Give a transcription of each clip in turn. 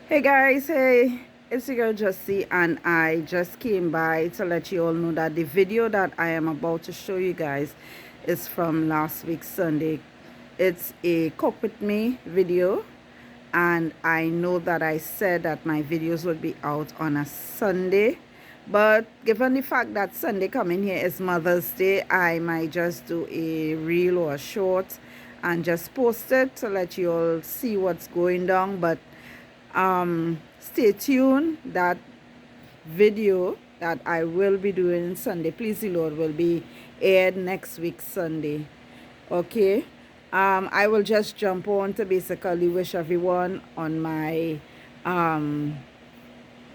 Hey guys, hey, it's your girl Jussie, and I just came by to let you all know that the video that I am about to show you guys is from last week Sunday. It's a cook with me video, and I know that I said that my videos would be out on a Sunday, but given the fact that Sunday coming here is Mother's Day, I might just do a reel or a short and just post it to let you all see what's going down. But stay tuned. That video that I will be doing Sunday, please the Lord, will be aired next week Sunday. Okay. I will just jump on to basically wish everyone on my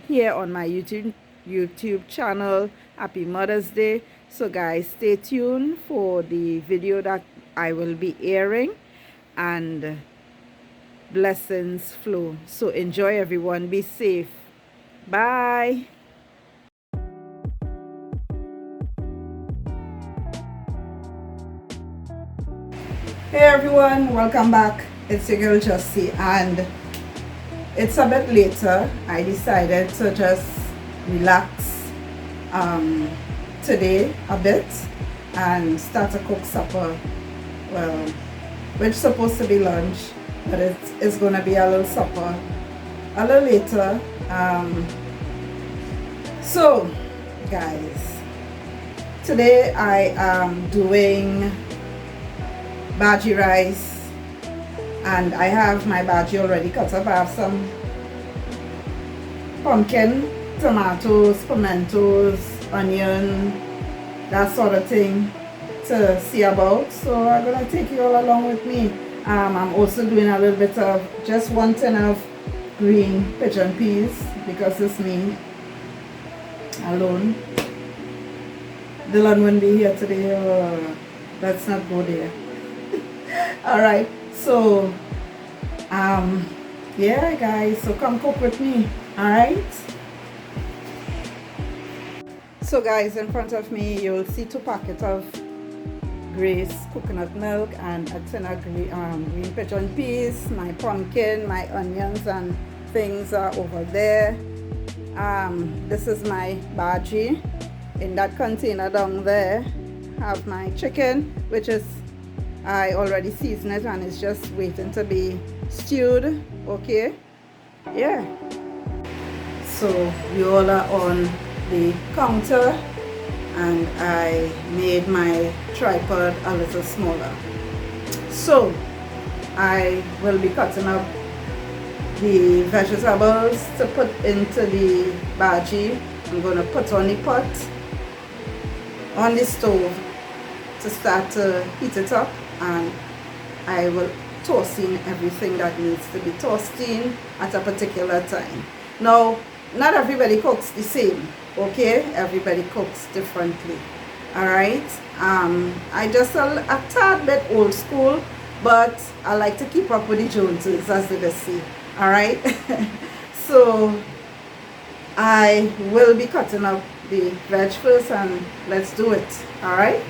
here on my YouTube channel happy Mother's Day. So guys, stay tuned for the video that I will be airing, and blessings flow. So enjoy everyone. Be safe. Bye. Hey everyone, welcome back. It's your girl Jussie, and it's a bit later. I decided to just relax today a bit and start to cook supper. Well, which is supposed to be lunch, but it's gonna be a little supper a little later. So guys, today I am doing Bhagi rice, and I have my Bhagi already cut up. I have some pumpkin, tomatoes, pimentos, onion, that sort of thing to see about. So I'm gonna take you all along with me. I'm also doing a little bit of just 1 tin of green pigeon peas because it's me alone. Dylan wouldn't be here today. Let's not go there. All right, so yeah guys, so come cook with me. All right, so guys, in front of me you'll see 2 packets of Grace coconut milk and a tin of green pigeon peas. My pumpkin, my onions and things are over there. This is my Bhagi. In that container down there have my chicken, which is I already seasoned it and it's just waiting to be stewed. Okay, yeah. So we all are on the counter, and I made my tripod a little smaller. So I will be cutting up the vegetables to put into the Bhagi. I'm going to put on the pot on the stove to start to heat it up, and I will toss in everything that needs to be tossed in at a particular time. Now, not everybody cooks the same, okay? Everybody cooks differently. All right, I just a tad bit old school, but I like to keep up with the Joneses, as they say. All right, so I will be cutting up the veg first, and let's do it. All right.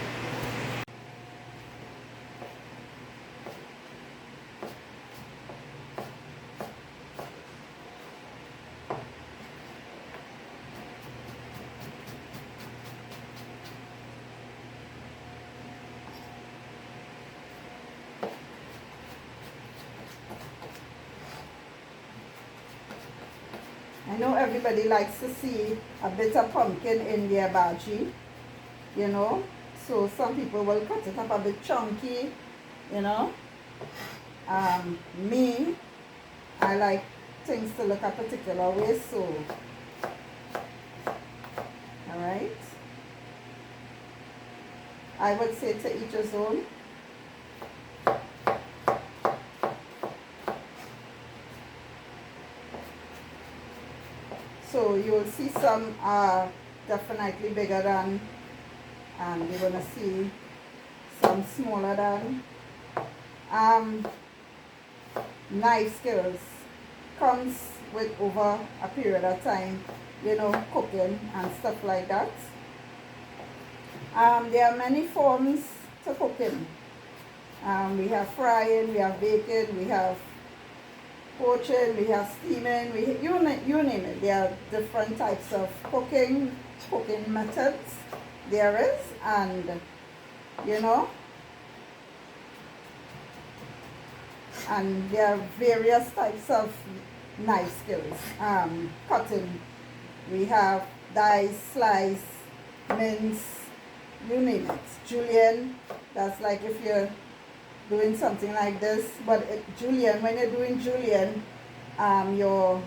I know everybody likes to see a bit of pumpkin in their Bhagi, you know. So some people will cut it up a bit chunky, you know. Me, I like things to look a particular way, so alright. I would say to each his own. So you'll see some are definitely bigger than, and you're gonna see some smaller than. Knife skills comes with over a period of time, you know, cooking and stuff like that. There are many forms to cooking. We have frying, we have baking, we have poaching, we have steaming, you name it. There are different types of cooking methods there is, and you know, and there are various types of knife skills. Cutting, we have dice, slice, mince, you name it. Julienne, that's like if you're doing something like this, but julienne, when you're doing julienne, your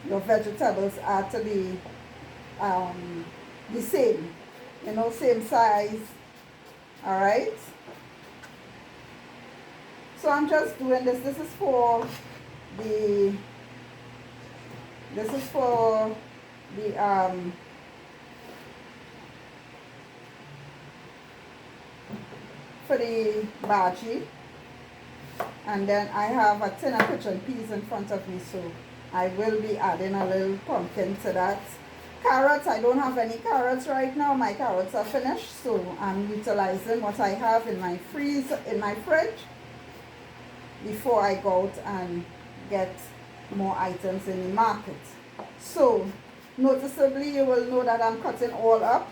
vegetables are to be the same, you know, same size. All right, so I'm just doing this. This is for the bhaji, and then I have a tin of pigeon peas in front of me, so I will be adding a little pumpkin to that. Carrots, I don't have any carrots right now. My carrots are finished, so I'm utilizing what I have in my fridge before I go out and get more items in the market. So noticeably you will know that I'm cutting all up.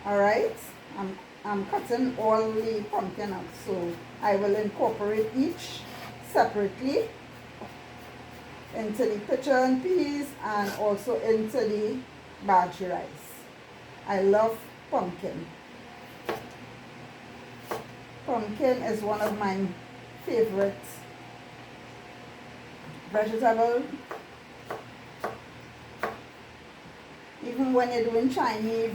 All right, I'm cutting all the pumpkin up, so I will incorporate each separately into the pigeon peas and also into the bhaji rice. I love pumpkin. Pumpkin is one of my favorite vegetables. Even when you're doing Chinese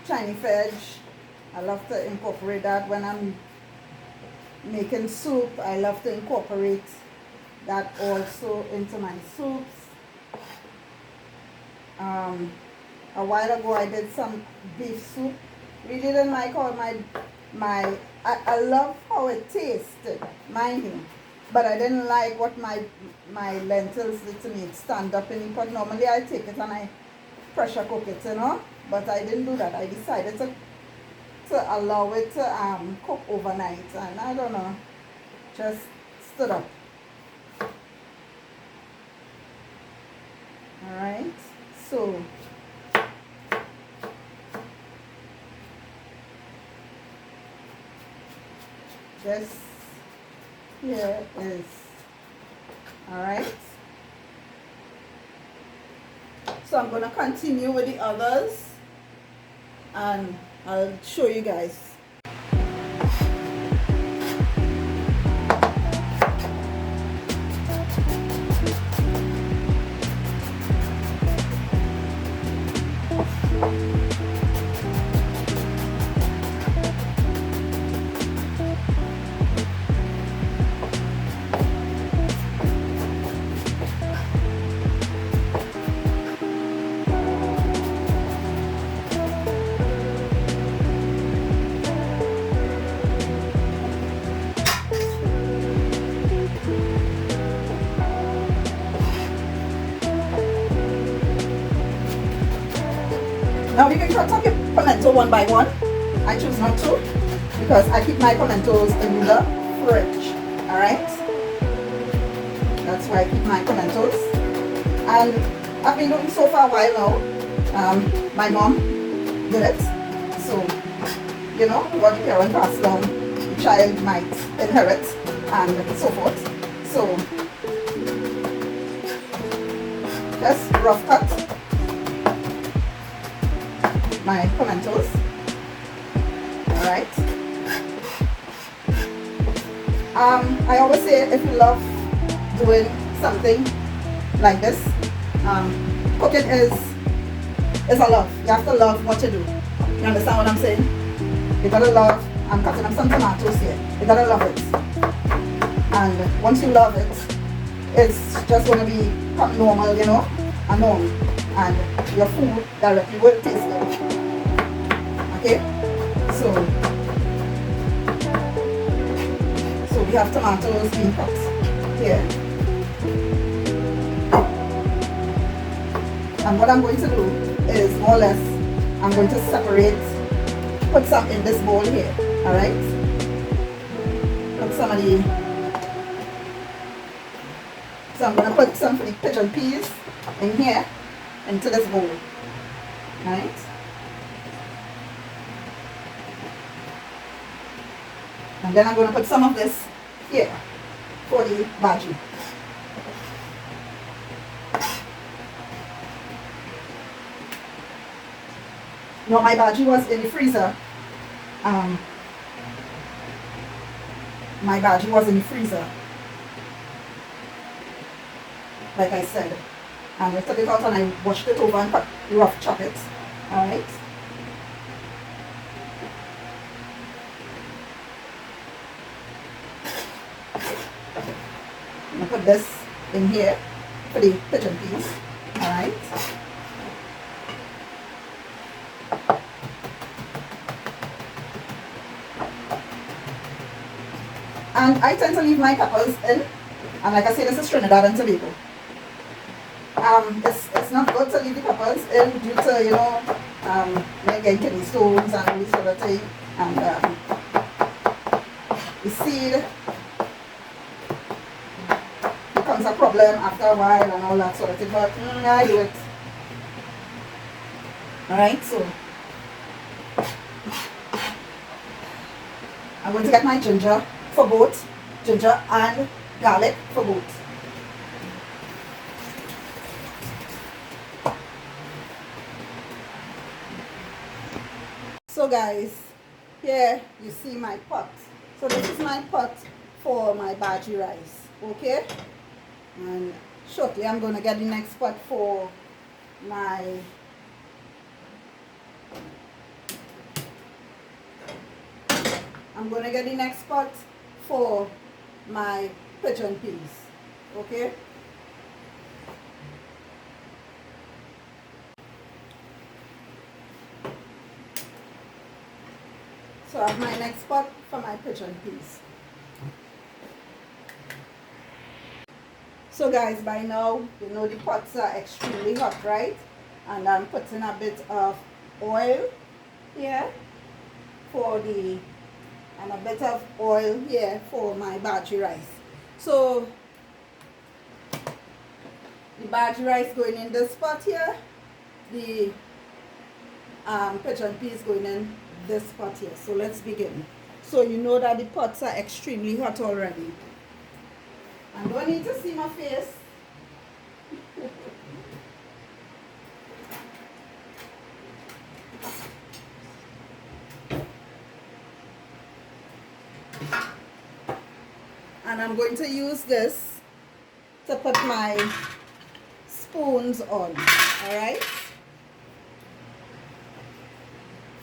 Chinese veg, I love to incorporate that. When I'm making soup, I love to incorporate that also into my soups. A while ago I did some beef soup. Really didn't like all I love how it tasted, mind you, but I didn't like what my lentils did to me. It stand up in the pot. Normally I take it and I pressure cook it, you know, but I didn't do that. I decided to allow it to cook overnight, and I don't know, just stood up. All right, so this here is, all right, so I'm going to continue with the others and I'll show you guys. Now you can cut up your pimento one by one. I choose not to because I keep my pimentos in the fridge. Alright? That's why I keep my pimentos. And I've been doing so for a while now. My mom did it. So, you know, what the parent passed down, the child might inherit and so forth. So, just rough cut my pimentos. Alright. I always say if you love doing something like this, cooking is a love. You have to love what you do. You understand what I'm saying? You gotta love. I'm cutting up some tomatoes here. You gotta love it. And once you love it, it's just gonna become normal, you know, a norm. And your food directly will taste good. Okay, so we have tomatoes being cut here, and what I'm going to do is more or less I'm going to separate, put some in this bowl here. All right, put some of the, so I'm going to put some of the pigeon peas in here, into this bowl, right? And then I'm going to put some of this here for the bhaji. Now my bhaji was in the freezer. My bhaji was in the freezer, like I said. And I took it out and I washed it over and rough chop it. Alright. I'm going to put this in here for the pigeon peas. Alright. And I tend to leave my peppers in. And like I say, this is Trinidad and Tobago. It's not good to leave the peppers in due to, you know, getting kidney stones and all this sort of thing. And the seed becomes a problem after a while and all that sort of thing. But I do it. Alright, so I'm going to get my ginger for both. Ginger and garlic for both. So guys, here you see my pot. So this is my pot for my bhaji rice, okay? And shortly I'm going to get the next pot for my pigeon peas, okay? So I have my next pot for my pigeon peas. So guys, by now, you know the pots are extremely hot, right? And I'm putting a bit of oil here and a bit of oil here for my bhaji rice. So the bhaji rice going in this pot here, the pigeon peas going in this pot here. So let's begin. So you know that the pots are extremely hot already. I don't need to see my face. And I'm going to use this to put my spoons on. Alright?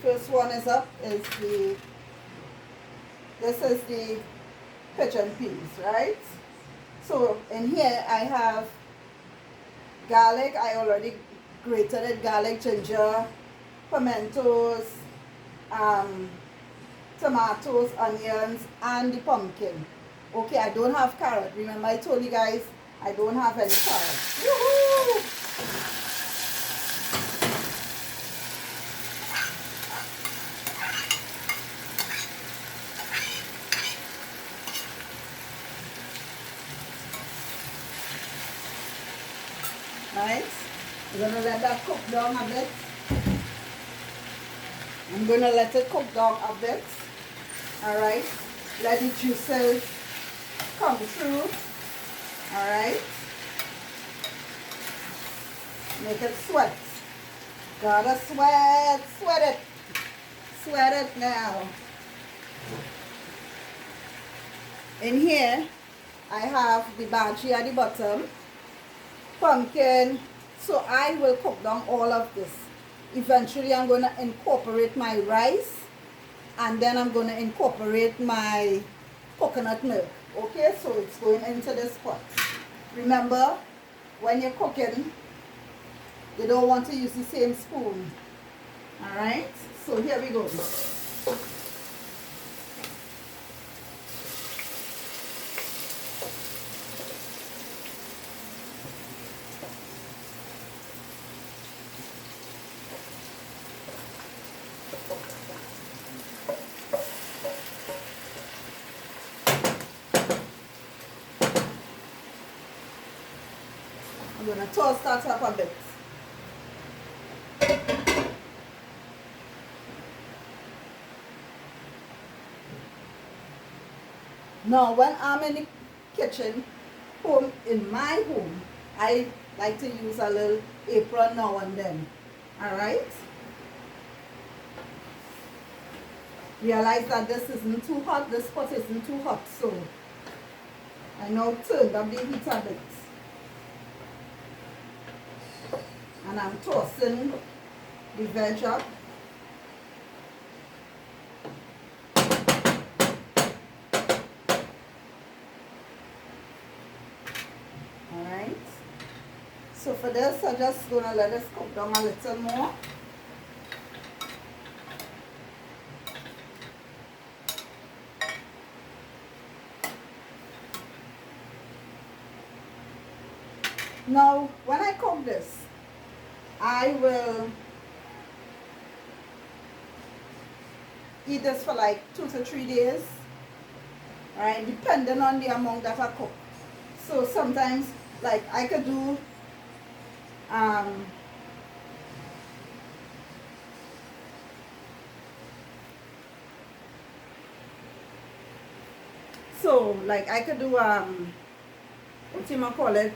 First one is up is this is the pigeon peas, right? So in here I have garlic. I already grated it, garlic, ginger, pimentos, tomatoes, onions, and the pumpkin. Okay, I don't have carrot. Remember I told you guys I don't have any carrot. Woohoo! Right? I'm going to let that cook down a bit. I'm going to let it cook down a bit. Alright? Let the juices come through. Alright? Make it sweat. Gotta sweat. Sweat it. Sweat it now. In here, I have the bhaji at the bottom. Pumpkin. So I will cook down all of this. Eventually I'm going to incorporate my rice, and then I'm going to incorporate my coconut milk. Okay, so it's going into this pot. Remember, when you're cooking, you don't want to use the same spoon. Alright, so here we go. I'm going to toss that up a bit. Now, when I'm in the kitchen, in my home, I like to use a little apron now and then. Alright? Realize that this isn't too hot, this pot isn't too hot, so I now turned up the heat a bit. And I'm tossing the veg up. Alright. So for this, I'm just going to let this cook down a little more. Now, when I cook this, I will eat this for like 2 to 3 days, right? Depending on the amount that I cook. So sometimes, like I could do what you might call it,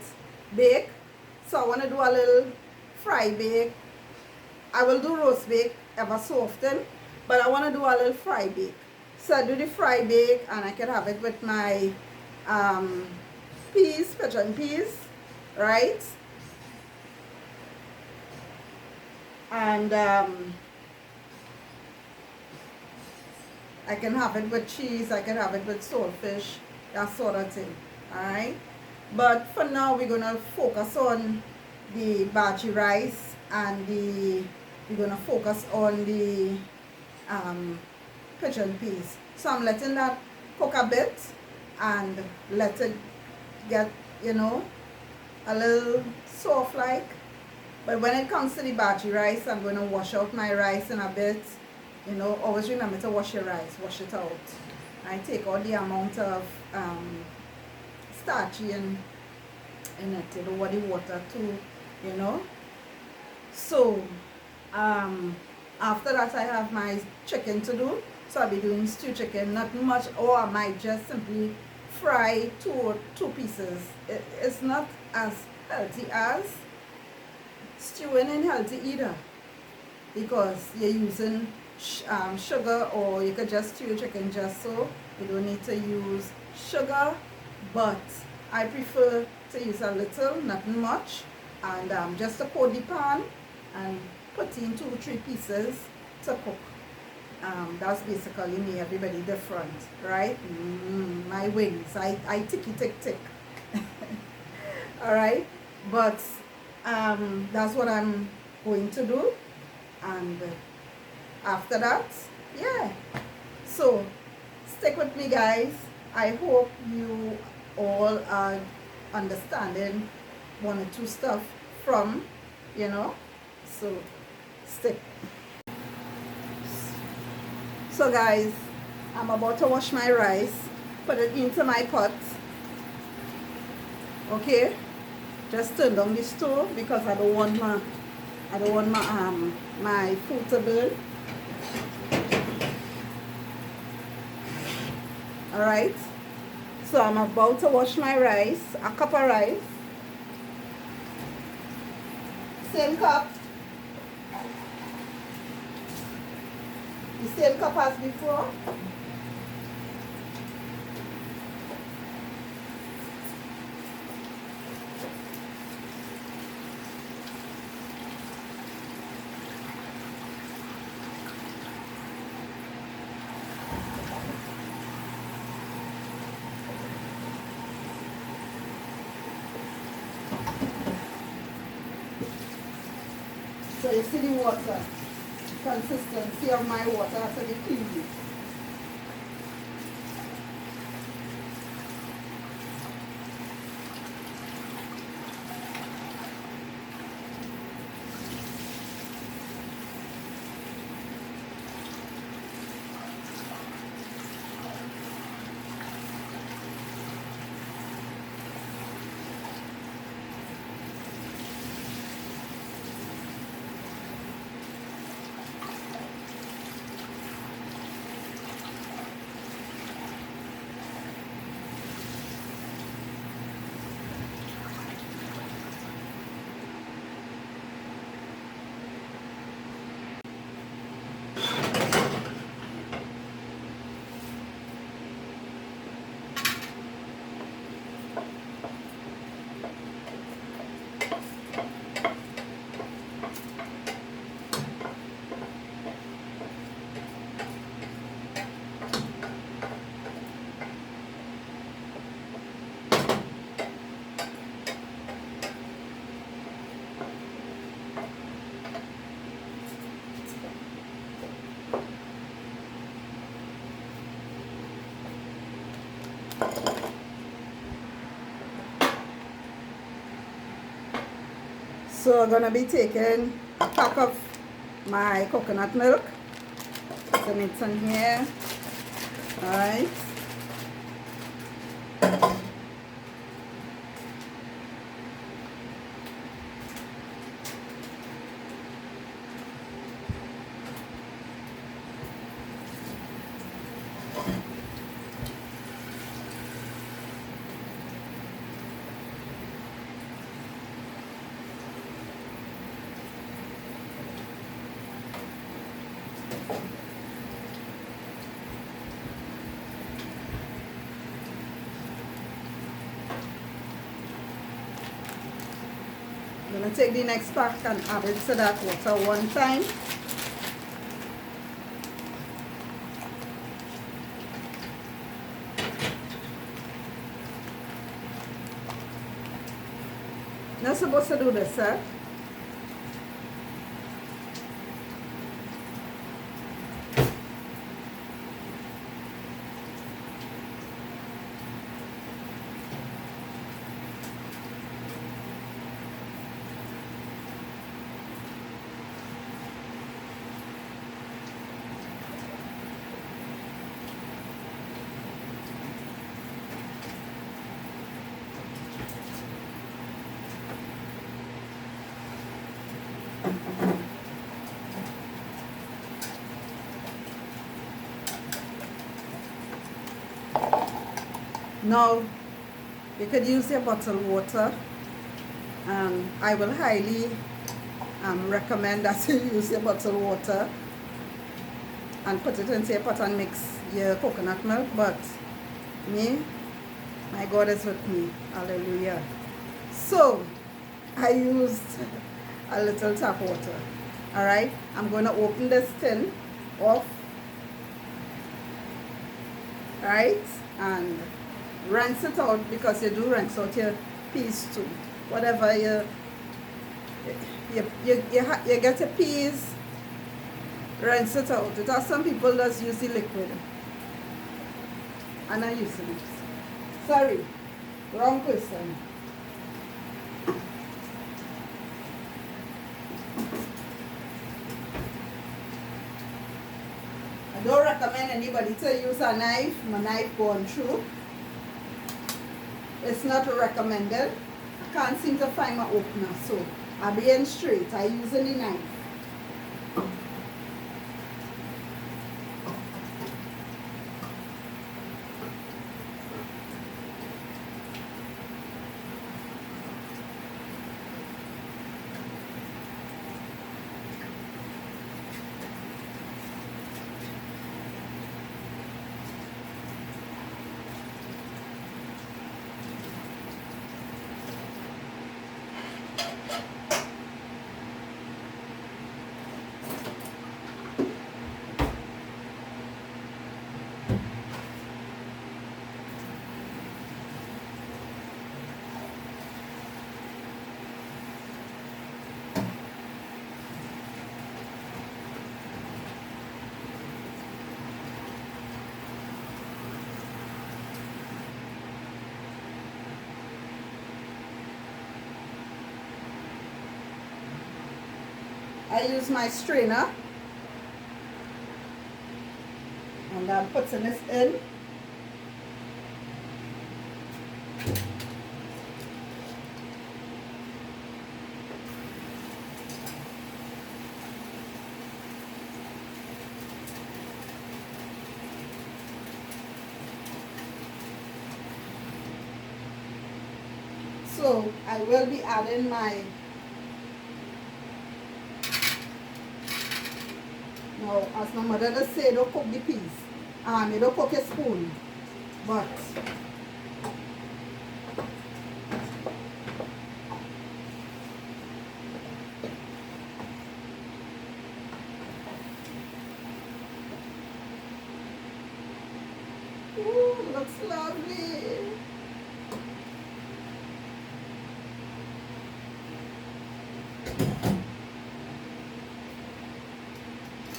bake. So I want to do a little fry bake. I will do roast bake ever so often, but I want to do a little fry bake. So I do the fry bake, and I can have it with my peas, pigeon peas, right? And I can have it with cheese, I can have it with saltfish, that sort of thing, alright? But for now, we're going to focus on the Bhagi rice, and we're going to focus on the pigeon peas. So I'm letting that cook a bit and let it get, you know, a little soft like. But when it comes to the Bhagi rice, I'm going to wash out my rice in a bit. You know, always remember to wash your rice, wash it out. I take all the amount of starchy in it, you know, the water too, you know. So after that, I have my chicken to do. So I'll be doing stew chicken, not much, or I might just simply fry two pieces. It's not as healthy as stewing ain't healthy either, because you're using sugar, or you could just stew chicken just so. You don't need to use sugar, but I prefer to use a little, nothing much, and just to coat the pan and put in 2 or 3 pieces to cook. That's basically me. Everybody different, right? My wings, I ticky tick tick. All right, but that's what I'm going to do, and after that, yeah. So stick with me, guys. I hope you all are understanding 1 or 2 stuff from, you know, so stick. So guys, I'm about to wash my rice, put it into my pot. Okay, just turn down the stove because I don't want my food to burn. All right, so I'm about to wash my rice, a cup of rice, same cup, the same cup as before. So you see the water, consistency of my water after the cleaning. So I'm gonna be taking a pack of my coconut milk, putting it in here. Alright. I'm going to take the next pack and add it to that water one time. Not supposed to do this, sir. Now, you could use your bottled water. I will highly recommend that you use your bottled water and put it into your pot and mix your coconut milk. But me, my God is with me. Hallelujah. So, I used a little tap water. Alright, I'm going to open this tin off. Alright, and rinse it out, because you do rinse out your peas too. Whatever you get your peas, rinse it out. It has some people that use the liquid. And I use it. Sorry, wrong person. I don't recommend anybody to use a knife. My knife gone through. It's not recommended. I can't seem to find my opener, so I'm being straight. I using the knife. I use my strainer and I'm putting this in. So I will be adding my, now as my mother does say, don't cook the peas. You don't cook a spoon. But ooh, looks lovely.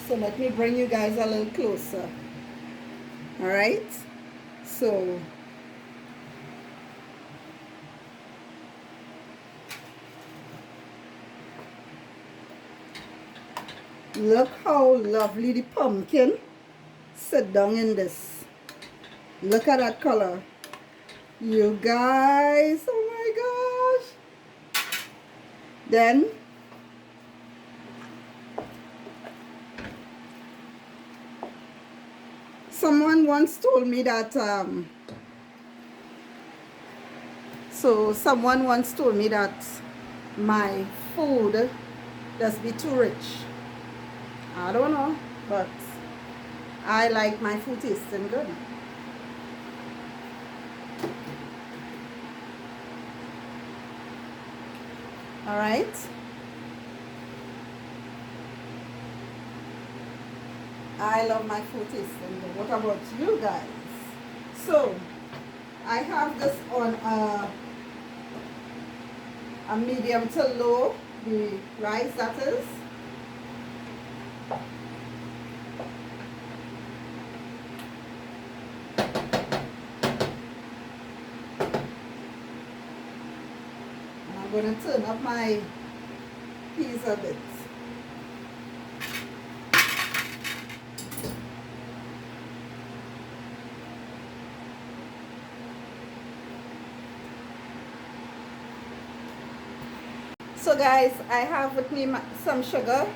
So let me bring you guys a little closer. Alright? So Look how lovely the pumpkin sit down in this. Look at that color. You guys, oh my gosh. Then someone once told me that someone once told me that my food does be too rich. I don't know, but I like my food tasting good. All right. I love my food tasting good. What about you guys? So I have this on a medium to low, the rice that is. And I'm going to turn up my peas a bit. So guys, I have with me some sugar.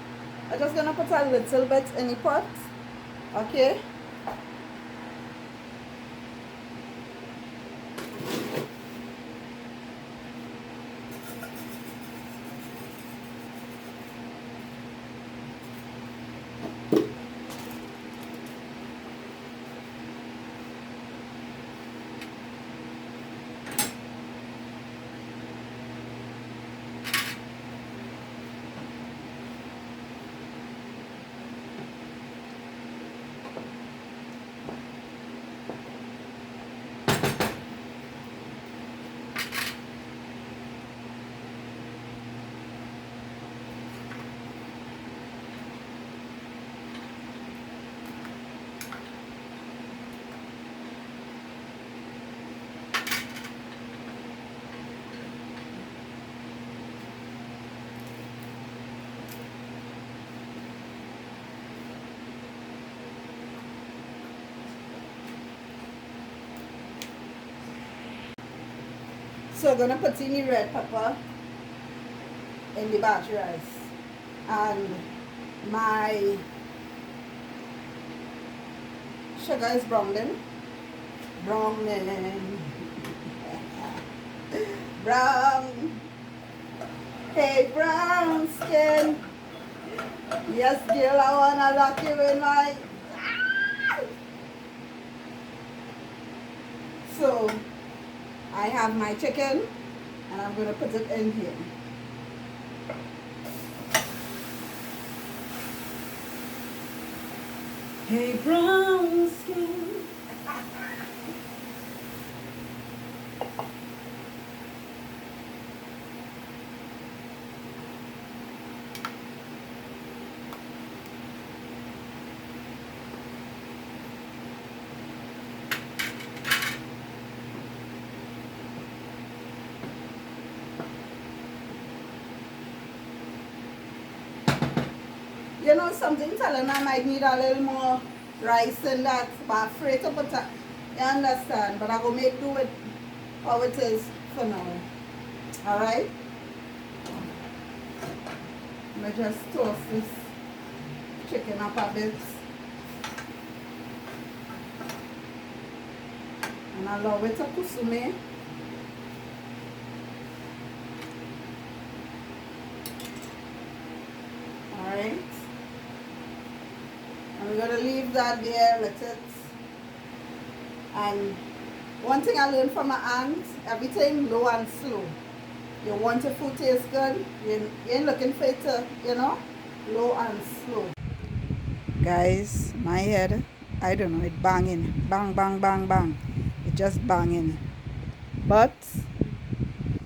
I'm just gonna put a little bit in the pot, okay? So I'm gonna put in the red pepper in the batch rice. And my sugar is browning. Browning. Brown. Hey, brown skin. Yes, girl, I wanna lock you in my... So, I have my chicken, and I'm gonna put it in here. Hey, brown skin. You know, something telling I might need a little more rice in that, but I'm afraid to put that. You understand? But I will make do with how it is for now. Alright? I'm just toast this chicken up a bit. And allow it to kusume. Alright? And we're going to leave that there, let it. And one thing I learned from my aunt, everything low and slow. You want your food taste good, you ain't looking for it to, you know, low and slow. Guys, my head, I don't know, it banging. Bang, bang, bang, bang. It just banging. But,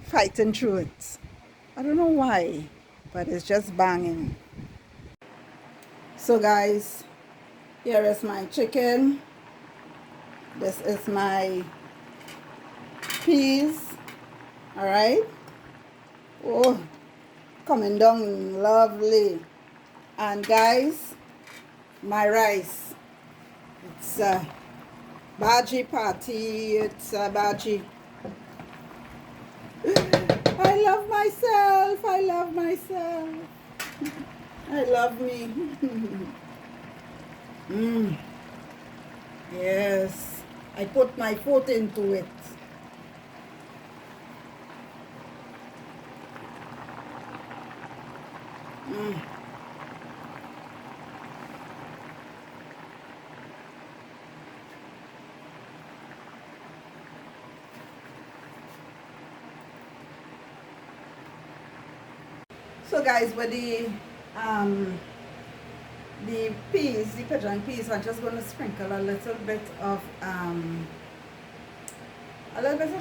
fighting through it. I don't know why, but it's just banging. So guys, here is my chicken. This is my peas. Alright. Oh, coming down lovely. And guys, my rice. It's a Bhagi party. It's a Bhagi. I love myself. I love myself. I love me. Yes. I put my foot into it. So guys, with the peas, the pigeon peas, I'm just going to sprinkle a little bit of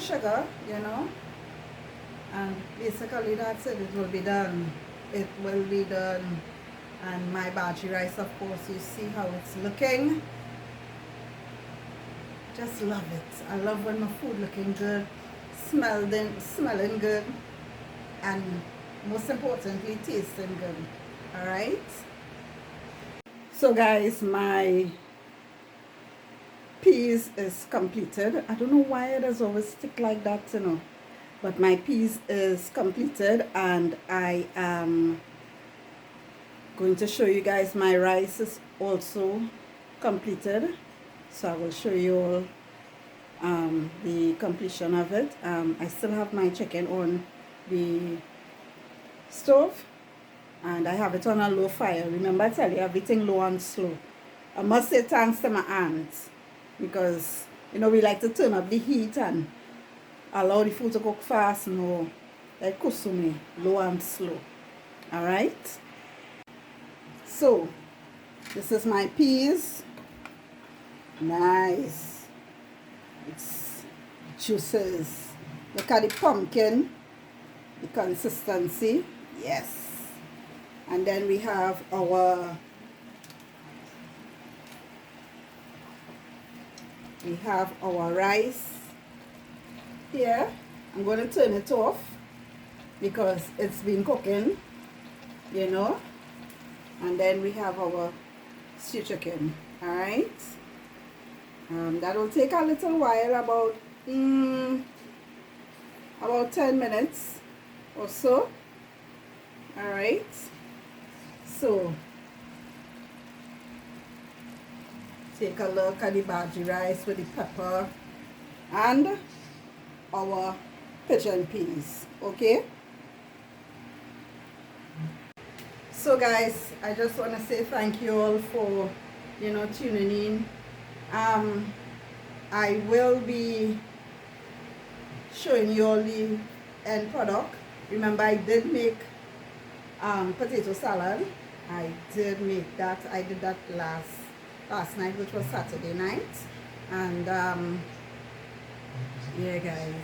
sugar, you know, and basically that's it. It will be done. It will be done. And my Bhagi rice, of course, you see how it's looking. Just love it. I love when my food looking good, smelling good, and most importantly, tasting good. All right. So guys, my peas is completed. I don't know why it does always stick like that, you know, but my peas is completed, and I am going to show you guys my rice is also completed. So I will show you all the completion of it. I still have my chicken on the stove, and I have it on a low fire. Remember, I tell you, everything low and slow. I must say thanks to my aunts, because you know we like to turn up the heat and allow the food to cook fast. No, like kusumi, low and slow. All right. So this is my peas. Nice. It's juices. Look at the pumpkin, the consistency. Yes. And then we have our rice here. I'm going to turn it off because it's been cooking, you know. And then we have our stew chicken. All right. That will take a little while, about 10 minutes or so. All right. So take a look at the Bhagi rice with the pepper and our pigeon peas. Okay. So guys, I just want to say thank you all for, you know, tuning in. I will be showing you all the end product. Remember, I did make potato salad. I did make that. I did that last night, which was Saturday night. And yeah guys,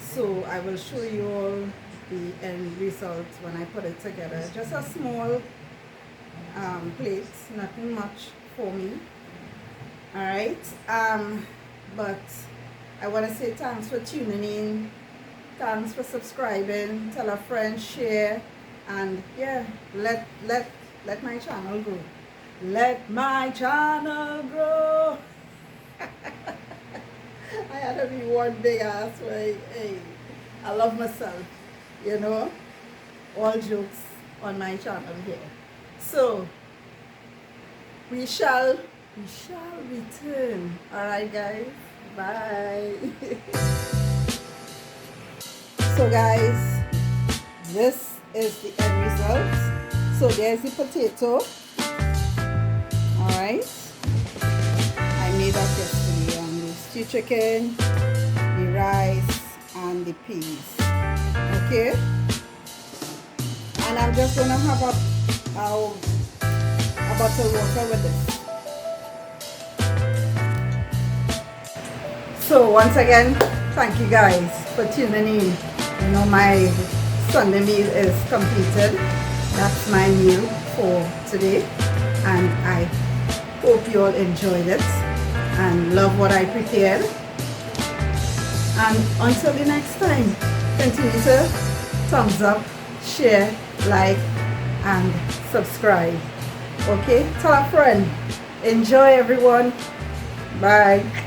so I will show you all the end result when I put it together. Just a small plate, nothing much for me. All right. But I want to say thanks for tuning in, thanks for subscribing, tell a friend, share, and yeah, let my channel grow. Let my channel grow. I had to be one big ass way. Hey, I love myself, you know. All jokes on my channel here. So we shall return. All right guys, bye. So guys, this is the end result. So there's the potato. All right, I made that yesterday. And the stew chicken, the rice, and the peas. Okay, and I'm just gonna have a bottle water with this. So once again, thank you guys for tuning in. You know, my Sunday meal is completed. That's my meal for today, and I hope you all enjoyed it and love what I prepared. And until the next time, continue to thumbs up, share, like, and subscribe. Okay, tell a friend. Enjoy, everyone. Bye.